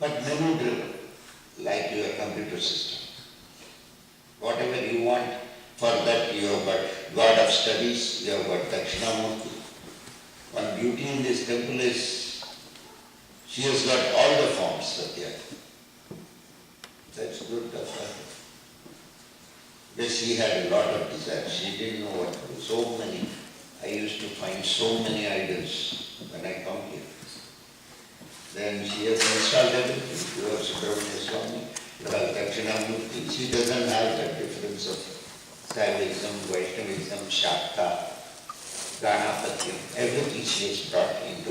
but menu-driven, like your computer system. Whatever you want, for that you have got God of studies, you have got Dakshinamurti. One beauty in this temple is, she has got all the forms, Satya. That's good of her. But she had a lot of desire. She didn't know what to do. So many. I used to find so many idols when I come here. Then she has installed everything. You have Subramanya Swami, you have Dakshinamurti. She doesn't have that difference of Saivism, Vaishnavism, Shakta, Ganapathy. Everything she has brought into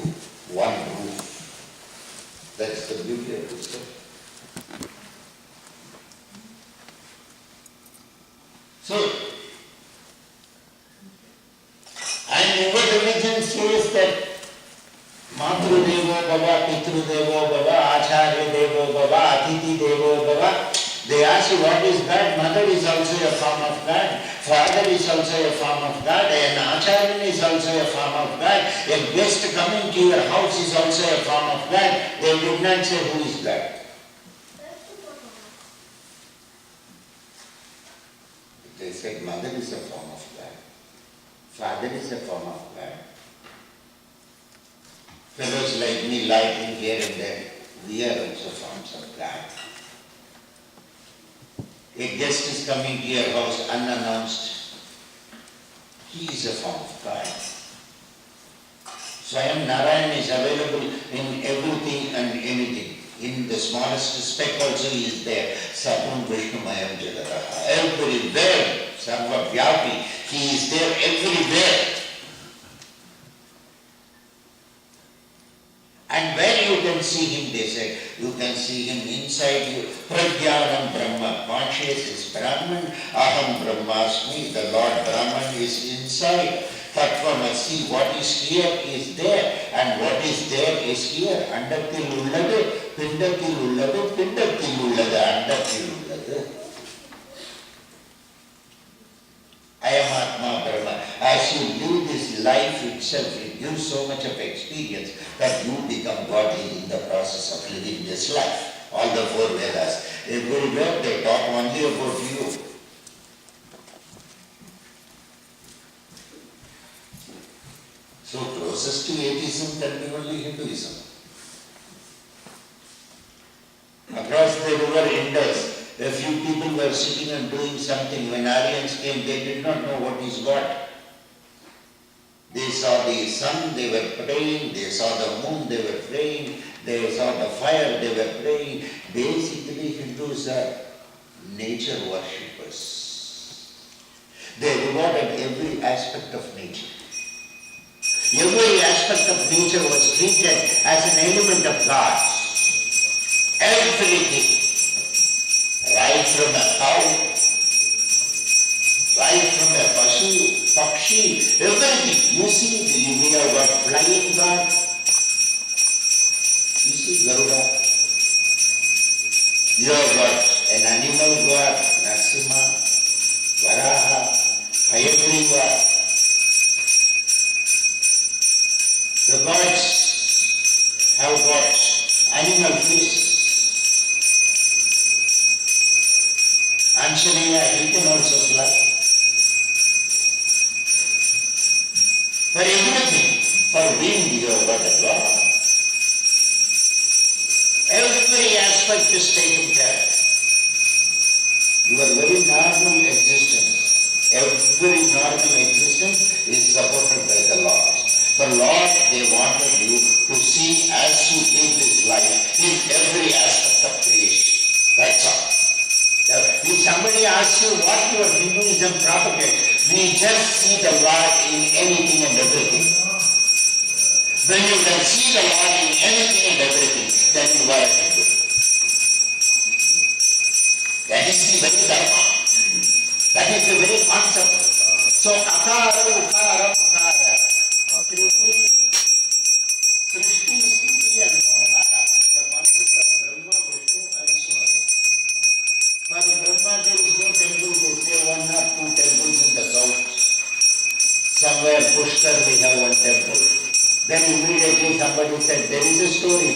one roof. That's the beauty of this stuff. So, and our religion says that Matru Devo Bhava, Pitru Devo Bhava, Acharya Devo Bhava, Atiti Devo Bhava. They ask you what is God? Mother is also a form of God. Father is also a form of God. An Acharya is also a form of God. A guest coming to your house is also a form of God. They did not say who is God. They said mother is a form of God. Father is a form of God. Fellows like me lying here and there, we are also forms of God. A guest is coming to your house unannounced. He is a form of God. Swayam Narayan is available in everything and anything. In the smallest speck also he is there. Sarvam Vishnumayam Jagataha. Everywhere. Sarva Vyapi. He is there everywhere. And where you can see him, they say, you can see him inside you. Prajnanam Brahma. Conscious is Brahman. Aham Brahmasmi. The Lord Brahman is inside. Tattvamasi. What is here is there. And what is there is here. Andathil ulladu. Pindathil ulladu. Pindathil ulladu. Andathil ulladu. I am Atma Brahma. As you live this life itself, it gives so much of experience that you become godly in the process of living this life. All the four Vedas. Everywhere they talk only about you. So closest to atheism can be only Hinduism. Across the river Indus, a few people were sitting and doing something. When Aryans came, they did not know what is God. They saw the sun, they were praying. They saw the moon, they were praying. They saw the fire, they were praying. Basically, Hindus are nature worshippers. They regarded every aspect of nature. Every aspect of nature was treated as an element of God. Everything. Right from a cow, right from a pashu, pakshi, everything. You see, we have got flying God. You see Garuda. You have got an animal God, Narsimha, Varaha, Hayagriva. The gods have got animal faces. Anjaneya, he can also fly. For everything, for wind you have got a God. Every aspect is taken care of. Your very normal existence, every normal existence is supported by the Lord. The Lord, they wanted you to see as you live this life in every aspect of creation. That's all. If somebody asks you what your Hinduism propagates, we just see the Lord in anything and everything. When you can see the Lord in anything and everything, then you are a Hindu. That is the very dharma. That is the very concept. So, akara, ukara, ukara. Srishti, Sthiti and Mahara. The concept of Brahma, Vishnu and Shiva. For Brahma, there is no temple. They say one or two temples in the south. Somewhere Pushkar we have one temple. Then immediately somebody said, there is a story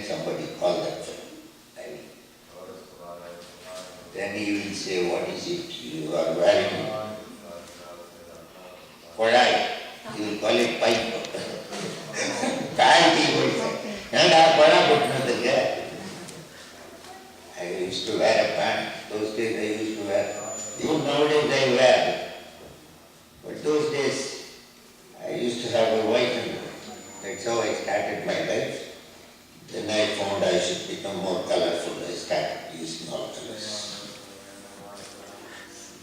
Then somebody call that fellow. Then he will say, what is it you are wearing? Kodai. He will call it pipe. Pant he will say. And I used to wear a pant. Those days I used to wear. Even nowadays I wear. But those days I used to have a white and that's how I started my life. Then I found I should become more colorful. I started using all colors.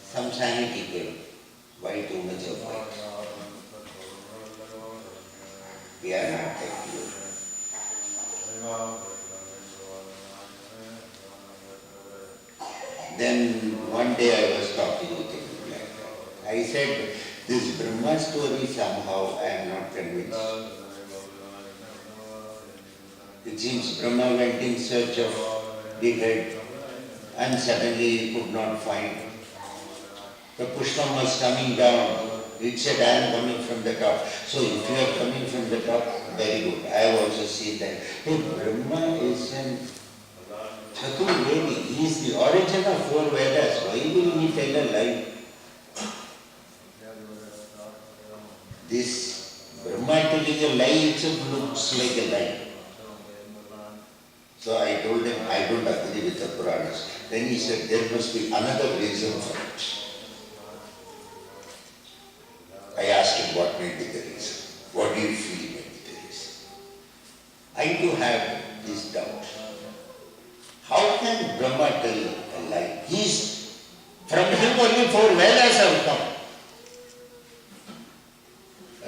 Some sanity came. Why too much of white? We are not that pure. Then one day I was talking with him like that. I said, this Brahma story somehow I am not convinced. It seems Brahma went in search of the head and suddenly he could not find. The Pushpam was coming down. It said, I am coming from the top. So if you are coming from the top, very good. I have also seen that. Hey, Brahma is an Chaturvedi. He is the origin of 4 Vedas. Why will he tell a lie? This Brahma telling a lie itself looks like a lie. So I told him, I don't agree with the Puranas. Then he said, there must be another reason for it. I asked him what may be the reason. What do you feel may be the reason? I do have this doubt. How can Brahma tell a lie? From him only 4 Vedas have come.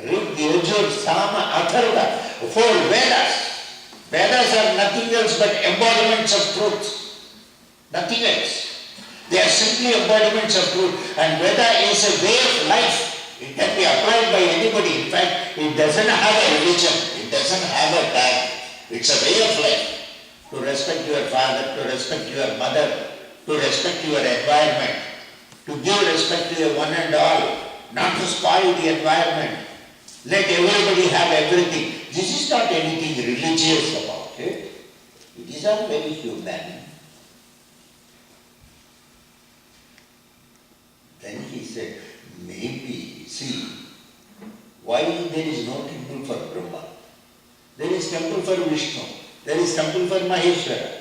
Rig, Yajur, Sama, Atharva, 4 Vedas. Vedas are nothing else but embodiments of truth. Nothing else. They are simply embodiments of truth. And Veda is a way of life. It can be applied by anybody. In fact, it doesn't have a religion. It doesn't have a tag. It's a way of life. To respect your father, to respect your mother, to respect your environment, to give respect to your one and all, not to spoil the environment. Let everybody have everything. This is not anything religious about it. It is all very human. Then he said, maybe, see, why there is no temple for Brahma? There is temple for Vishnu. There is temple for Maheshwara.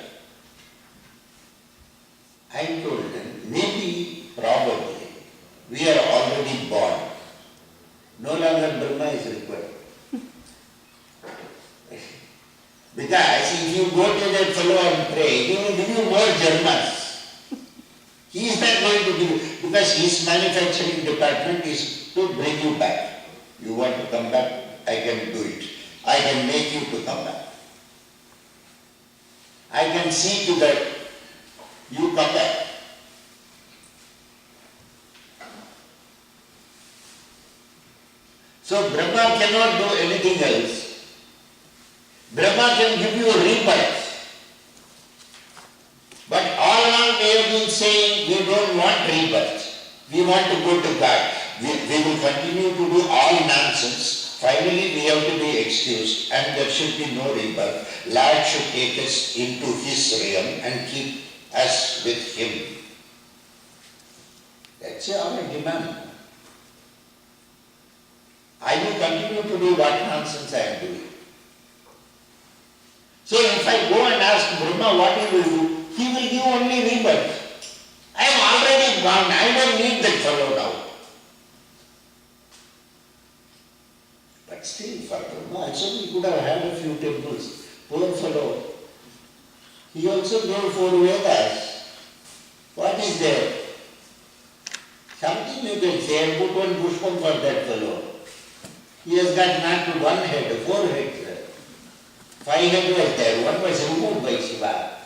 I told them, maybe, probably, we are already born. No longer Brahma is required. Because if you go to that fellow and pray, he will give you more Germans. He is not going to give, because his manufacturing department is to bring you back. You want to come back, I can do it. I can make you to come back. I can see to that you come back. So Brahma cannot do anything else. Brahma can give you a rebirth. But all along we have been saying we don't want rebirth. We want to go to God. We will continue to do all nonsense. Finally we have to be excused and there should be no rebirth. Lord should take us into His realm and keep us with Him. That's our demand. I will continue to do what nonsense I am doing. So if I go and ask Brahma what he will do, he will give only rebirth. I am already gone. I don't need that fellow now. But still, for Brahma, also we could have had a few temples. Poor fellow. He also gave 4 Vedas. What is there? Something you can say, put one Pushpam for that fellow. He has got not 1 head, 4 heads. 5 heads was there, 1 was removed by Shiva.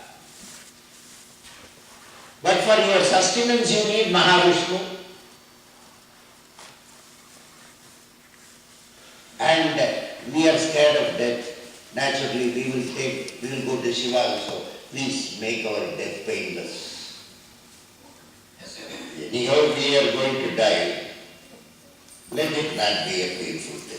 But for your sustenance you need Mahavishnu. And we are scared of death. Naturally we will go to Shiva also. Please make our death painless. Anyhow we are going to die. Let it not be a painful death.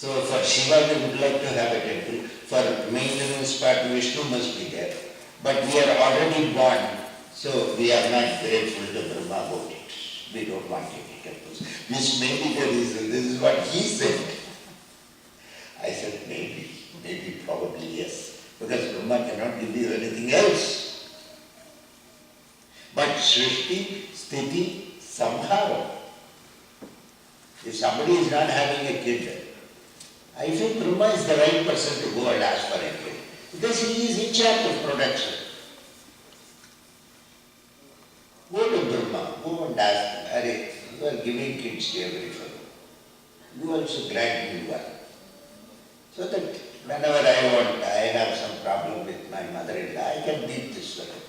So for Shiva we would like to have a temple. For maintenance part Vishnu must be there. But we are already born, so we are not grateful to Brahma about it. We don't want any temples. This may be the reason. This is what he said. I said maybe, probably yes. Because Brahma cannot give you anything else. But Srishti, Sthiti, Samhara. If somebody is not having a kid, I think Brahma is the right person to go and ask for a kid. Because he is in charge of production. Go to Brahma, go and ask him, Hare, you are giving kids to every fellow. You also grant me one. So that whenever I have some problem with my mother-in-law, I can beat this fellow.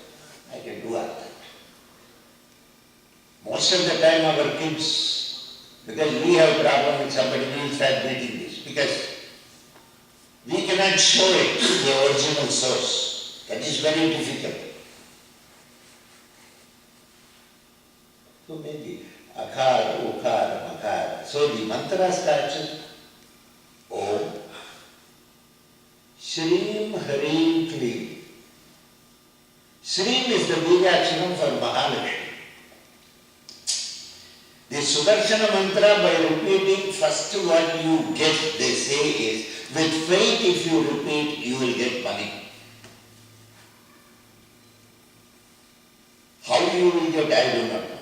I can do all that. Most of the time our kids, because we have a problem with somebody, we will start beating this. Because we cannot show it the original source. That is very difficult. So maybe akar, ukar, makar. So the mantra starts with Om, Shreem, Hareem, Kleem. Shreem is the Bija-aksharam for Mahalakshmi. The Sudarshana mantra, by repeating first what you get, they say is, with faith if you repeat, you will get money. How you will get, I do not know.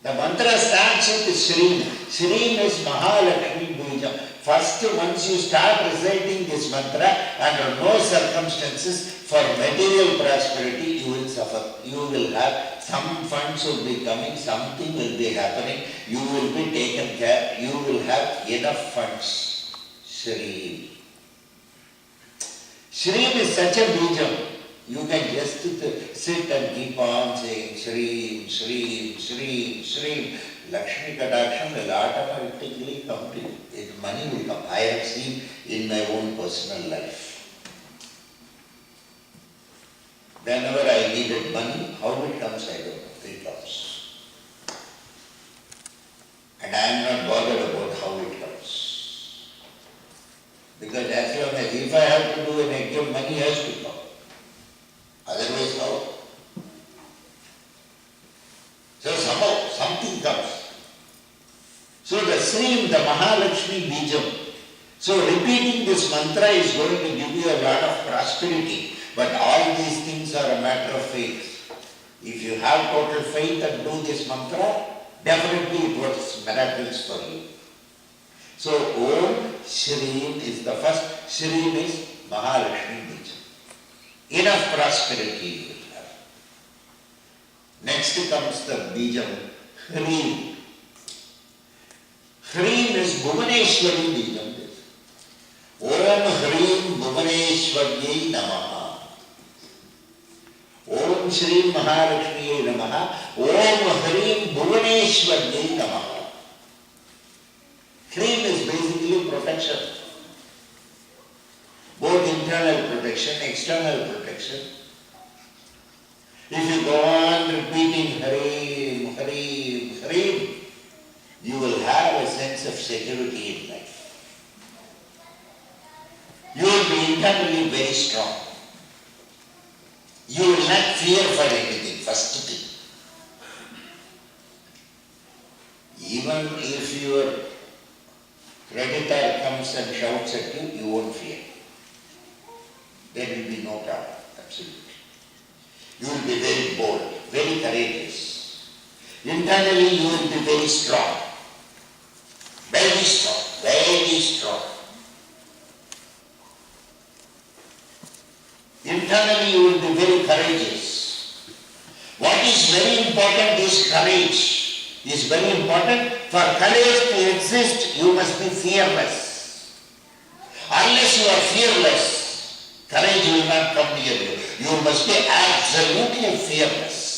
The mantra starts with Shreem. Shreem is Mahalakshmi Bija. First, once you start reciting this mantra, under no circumstances, for material prosperity, you will suffer. You will have, some funds will be coming, something will be happening, you will be taken care, you will have enough funds. Shreem. Shreem is such a bijam. You can just sit and keep on saying Shreem, Shreem, Shreem, Shreem. Lakshmi Kadaksham will automatically come to you. Money will come. I have seen in my own personal life. Whenever I needed money, how it comes, I don't know. It comes. And I am not bothered about how it comes. Because as long as if I have to do an exam, money has to come. Otherwise, how? So somehow, something comes. So the Shreem, the Mahalakshmi Bijam. So repeating this mantra is going to give you a lot of prosperity. But all these things are a matter of faith. If you have total faith and do this mantra, definitely it works miracles for you. So Om Shreem is the first. Shreem is Mahalakshmi Bijam. Enough prosperity you will have. Next comes the Bijam, Hreem. Hreem is Bhuvaneshwari Bijam. Om Hreem Bhuvaneshwaryai Namaha. Om Shreem Mahalakshmiyai Namaha. Om Hreem Bhuvaneshwaryai Namaha. Hreem is basically protection. Both internal protection, external protection. If you go on repeating Hreem, Hreem, Hreem, you will have a sense of security in life. You will be internally very strong. You will not fear for anything, first thing. Even if your creditor comes and shouts at you, you won't fear. There will be no problem, absolutely. You will be very bold, very courageous. Internally you will be very strong. Very strong, very strong. Internally you will be very courageous. What is very important is courage. Is very important. For courage to exist, you must be fearless. Unless you are fearless, courage will not come near you. You must be absolutely fearless.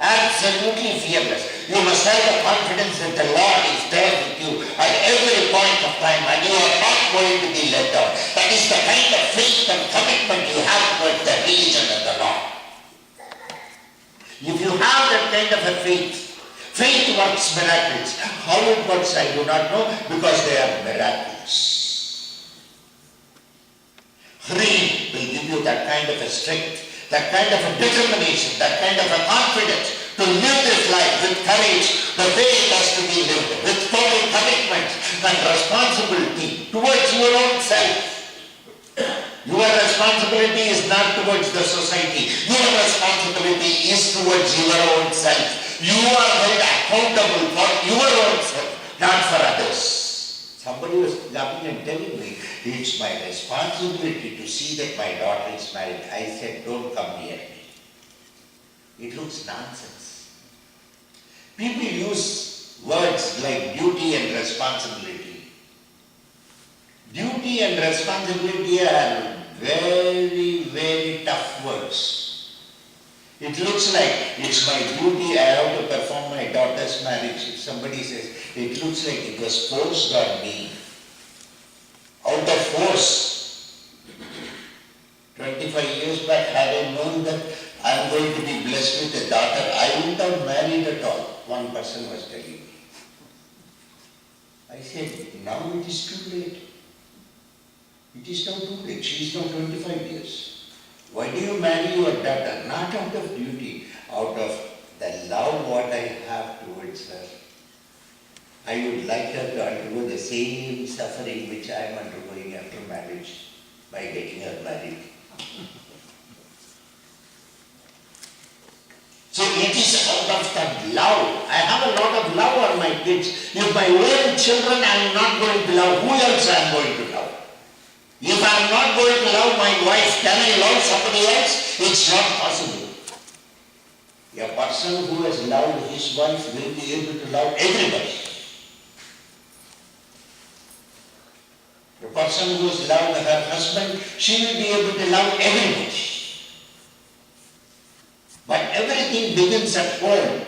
Absolutely fearless. You must have the confidence that the Lord is there with you at every point of time and you are not going to be let down. That is the kind of faith and commitment you have towards the religion and the Lord. If you have that kind of a faith, Faith works miracles. How it works I do not know, because they are miracles. Hri will give you that kind of a strength, that kind of a determination, that kind of a confidence to live this life with courage, the way it has to be lived, with total commitment and responsibility towards your own self. Your responsibility is not towards the society. Your responsibility is towards your own self. You are held accountable for your own self, not for others. Somebody was coming and telling me, it's my responsibility to see that my daughter is married. I said, don't come near me. It looks nonsense. People use words like duty and responsibility. Duty and responsibility are very, very tough words. It looks like it's my duty, I have to perform my daughter's marriage. If somebody says, it looks like it was forced on me. Out of force. 25 years back, had I known that I am going to be blessed with a daughter, I wouldn't have married at all. One person was telling me. I said, now it is too late. It is now too late. She is now 25 years. Why do you marry your daughter? Not out of duty, out of the love what I have towards her. I would like her to undergo the same suffering which I am undergoing after marriage by getting her married. So it is out of that love. I have a lot of love on my kids. If my own children I am not going to love, who else I am going to love? If I am not going to love my wife, can I love somebody else? It's not possible. A person who has loved his wife will be able to love everybody. A person who has loved her husband, she will be able to love everybody. But everything begins at home.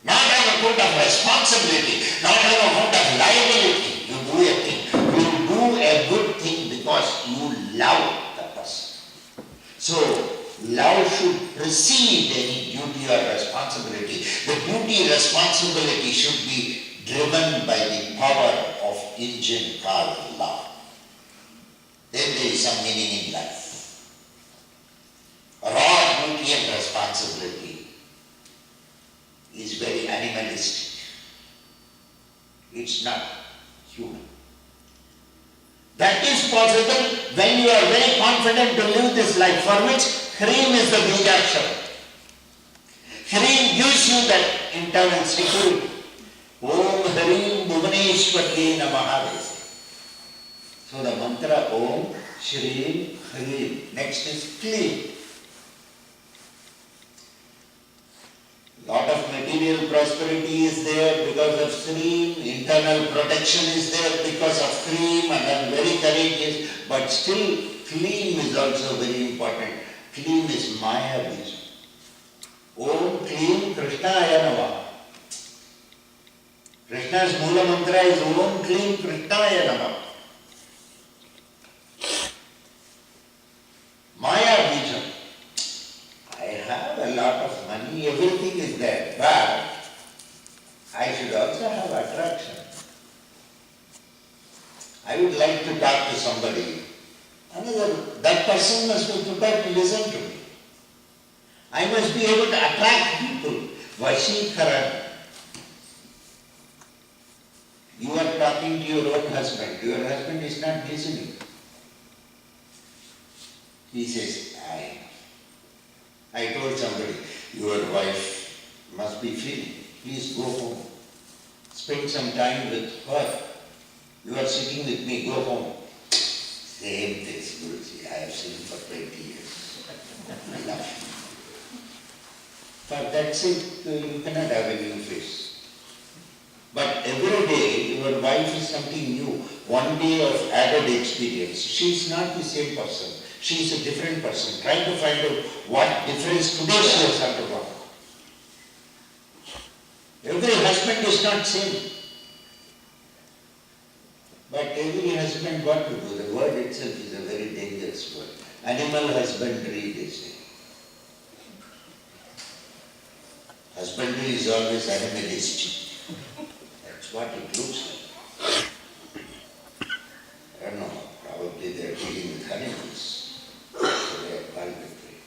Not on account of responsibility, not on account of liability. You do a thing. You do a good thing because you love the person. So, love should precede any duty or responsibility. The duty responsibility should be driven by the power of engine called love. Then there is some meaning in life. Raw duty and responsibility is very animalistic. It's not human. That is possible when you are very confident to live this life, for which Hrim is the Bijakshara. Hrim gives you that internal security. Om Hrim Bhuvaneshwarye Namaha. So the mantra Om Shri Hrim. Next is Klim. Lot of material prosperity is there because of Shri, internal protection is there because of Klim, and I am very courageous, but still Klim is also very important. Klim is Maya Bija. Om Klim Krishnaya Namaha. Krishna's Mula Mantra is Om Klim Krishnaya Namaha. Maya Bija. I have a lot of money, everything is there, but I should also have attraction. I would like to talk to somebody. That person must be prepared to listen to me. I must be able to attract people. Vashikaran. You are talking to your own husband. Your husband is not listening. He says, I told somebody, your wife must be feeling. Please go home. Spend some time with her. You are sitting with me, go home. Same thing, Guruji. I have seen for 20 years. I love you. But that's it, you cannot have a new face. But every day, your wife is something new. One day of added experience. She is not the same person. She is a different person. Trying to find out what difference today she has undergone. Every husband is not same. But every husband what to do? The word itself is a very dangerous word. Animal husbandry, they say. Husbandry is always animalistic. That's what it looks like. I don't know, probably they are dealing with animals, so they are called that way.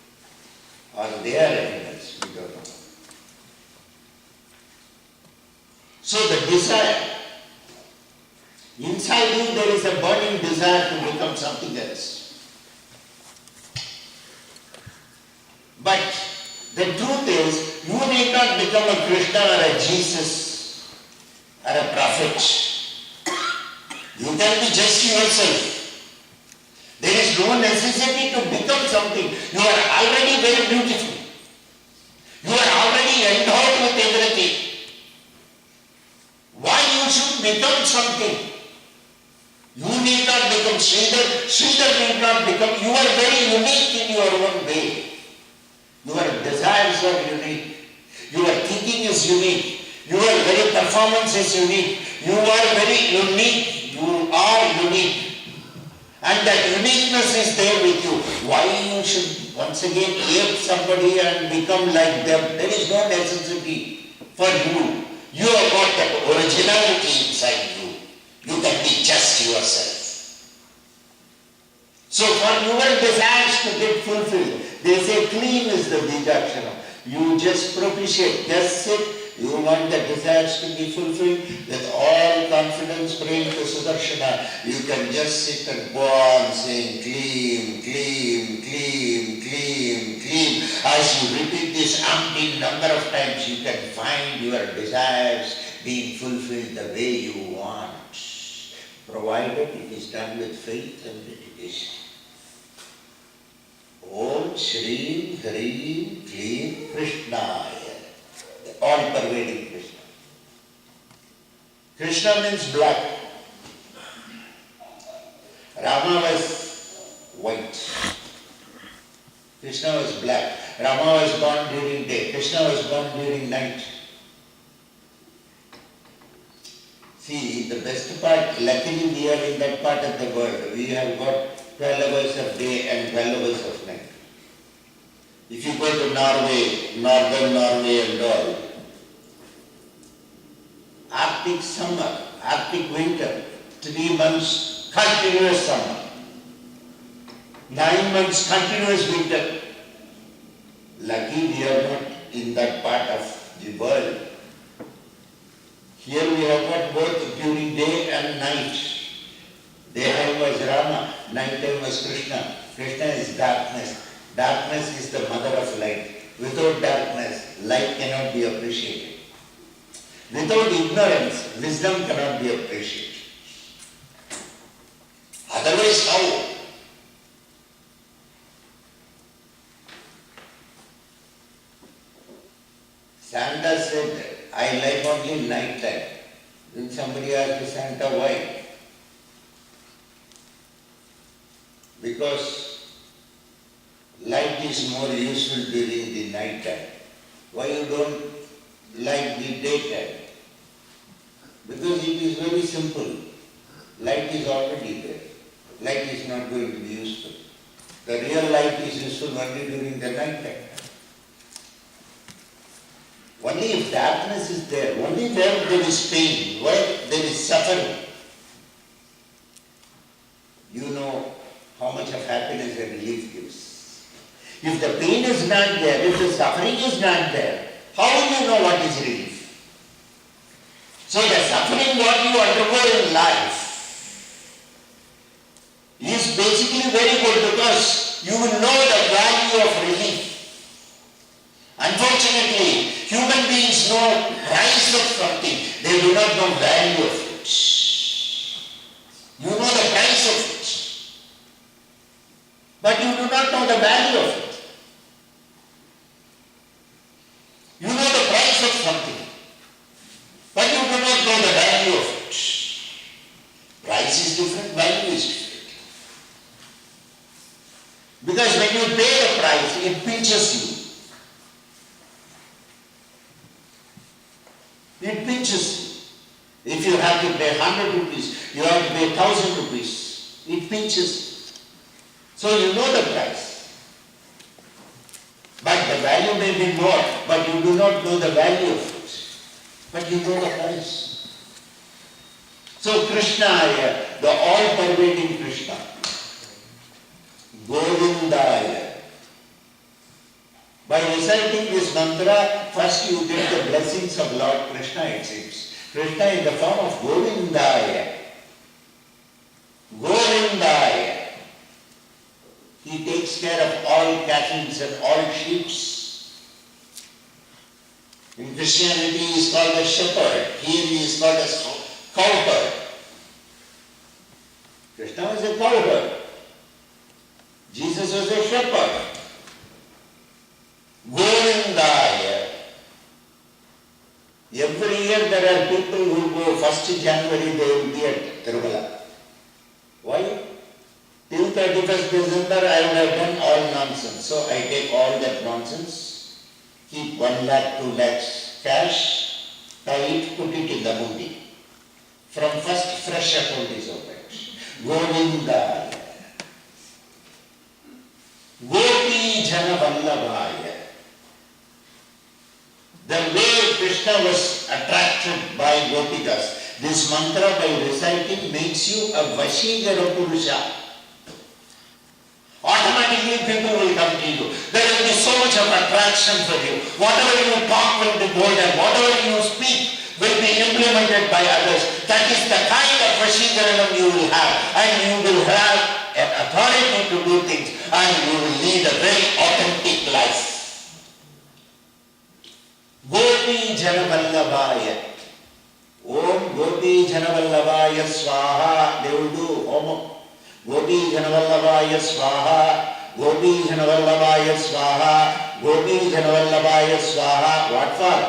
Or they are animals, we don't know. So the desire, inside you there is a burning desire to become something else. But the truth is, you need not become a Krishna or a Jesus or a prophet. You can be just yourself. There is no necessity to become something. You are already very beautiful. You are already endowed with everything. Why you should become something? You need not become Sridhar. Sridhar need not become. You are very unique in your own way. Your desires are unique. Your thinking is unique. Your very performance is unique. You are very unique. You are unique. And that uniqueness is there with you. Why you should once again ape somebody and become like them? There is no necessity for you. You have got that originality inside you. You can be just yourself. So for your desires to get fulfilled, they say clean is the Bijakshana. You just propitiate, just sit. You want the desires to be fulfilled with all confidence, praying to Sudarshana. You can just sit and go on saying clean, clean, clean, clean, clean. As you repeat this umpteen number of times, you can find your desires being fulfilled the way you want, provided it is done with faith and dedication. Om Shri Hari Kli Krishnaya. The all-pervading Krishna. Krishna means black. Rama was white. Krishna was black. Rama was born during day. Krishna was born during night. See, the best part, luckily we are in that part of the world. We have got 12 hours of day and 12 hours of night. If you go to Norway, northern Norway and all, Arctic summer, Arctic winter, 3 months continuous summer, 9 months continuous winter. Lucky we are not in that part of the world. Here we have got both during day and night. Daytime was Rama, nighttime was Krishna. Krishna is darkness. Darkness is the mother of light. Without darkness, light cannot be appreciated. Without ignorance, wisdom cannot be appreciated. Otherwise, how? Santa said, I like only night time. Then somebody asked Santa why? Because light is more useful during the night time. Why you don't like the daytime? Because it is very simple. Light is already there. Light is not going to be useful. The real light is useful only during the night time. Only if darkness is there, only where there is pain, where there is suffering, you know how much of happiness and relief gives. If the pain is not there, if the suffering is not there, how will you know what is relief? So the suffering what you undergo in life is basically very good because you will know the value of relief. Unfortunately, human beings know price of something, they do not know value of it. You know the price of it, but you do not know the value of it. You know the price of something, but you do not know the value of it. Price is different, value is different. Because when you pay the price, it pinches you. It pinches you. If you have to pay 100 rupees, you have to pay 1,000 rupees. It pinches you. So you know the price. But the value value may be more, but you do not know the value of it. But you know the price. So Krishna, the all-pervading Krishna, Govindaya. By reciting this mantra, first you get the blessings of Lord Krishna, it seems. Krishna in the form of Govindaya. Govindaya. He takes care of all cattle and all sheep. In Christianity he is called a shepherd. Here he is called a cowherd. Krishna was a cowherd. Jesus was a shepherd. Govindaya. Every year there are people who go 1st January, they will be at Tirumala. Why? Till 31st December I would have done all nonsense. So I take all that nonsense, keep 1 lakh, 2 lakhs cash, tie it, put it in the mundi. From first fresh account is opened. Govindaya. Gopi Jana Vallabhaya. The way Krishna was attracted by Gopikas, this mantra by reciting makes you a Vashigara Purusha. Automatically people will come to you. There will be so much of attraction for you. Whatever you talk will be golden. Whatever you speak will be implemented by others. That is the kind of Vashigaranam you will have. And you will have an authority to do things. And you will lead a very authentic life. Gopi Janavallabhaya. Om Gopi Janavallabhaya Swaha. They will do Om. Gopi Janavallabhaya Swaha. Gopi Janavallabhaya Swaha. Gopi Janavallabhaya Swaha. What for?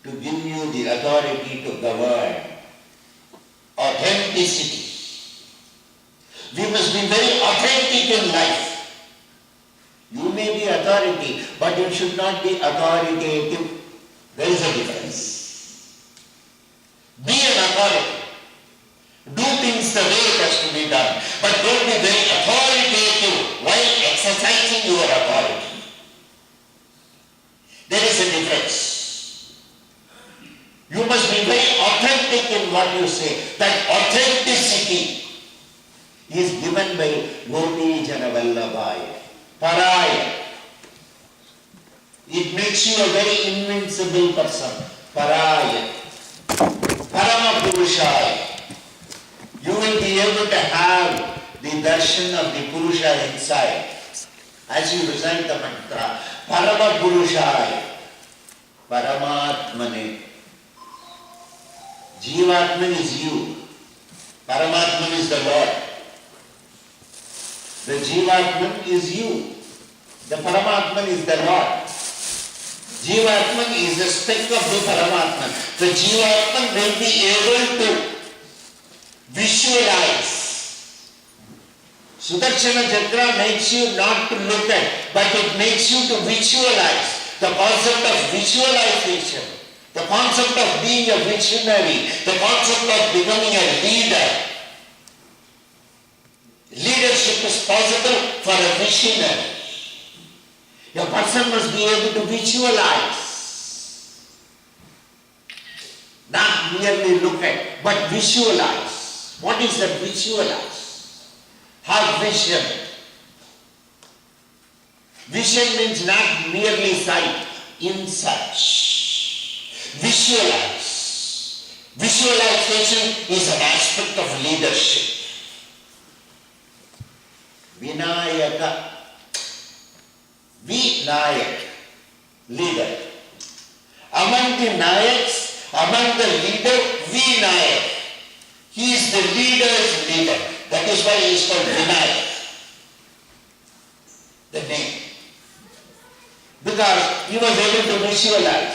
To give you the authority to govern. Authenticity. We must be very authentic in life. You may be authority, but you should not be authoritative. There is a difference. Be an authority. Do things the way it has to be done. But don't be very authoritative while exercising your authority. There is a difference. You must be very authentic in what you say. That authenticity is given by Gopi Janavallabhaya. Paraya. It makes you a very invincible person. Paraya. Parama Purushaya. You will be able to have the darshan of the Purusha inside. As you recite the mantra, Parama Purushaya. Paramatmane. Jivatman is you. Paramatman is the Lord. The Jivatman is you. The Paramatman is the Lord. Jivatman is the speck of the Paramatman. The Jivatman will be able to visualize. Sudarshana Chakra makes you not to look at, but it makes you to visualize. The concept of visualization, the concept of being a visionary, the concept of becoming a leader. Leadership is possible for a visionary. A person must be able to visualize. Not merely look at, but visualize. What is that visualize? Have vision. Vision means not merely sight, insight. Visualize. Visualization is an aspect of leadership. Vinayaka. Vinayak. Leader. Among the Nayaks, among the leader, Vinayak. He is the leader's leader. That is why he is called Vinayak. The name. Because he was able to visualize.